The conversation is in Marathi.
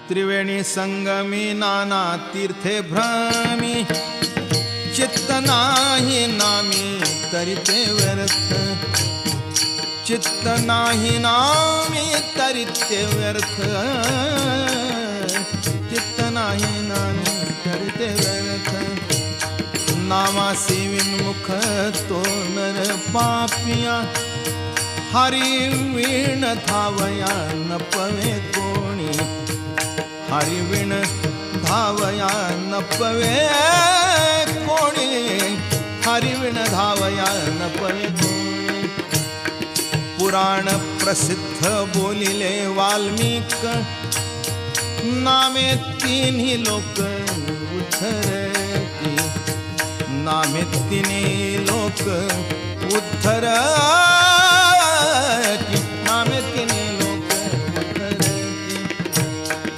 त्रिवेणी संगमी नाना तीर्थे भ्रमी चित्त नाही नामी तरी ते व्यर्थ चित्त नाही नामी तरी ते व्यर्थ चित्त नाही नामी तरी ते व्यर्थ नामासी विन्मुख तो नर पापिया हरी वीण धावया न पवे कोणी हरी वीण धावया न पवे कोणी हरी वीण धावया न पवे कोणी पुराण प्रसिद्ध बोलिले वाल्मीक नामे तिन्ही लोक उद्धरती नामे तिन्ही लोक उद्धर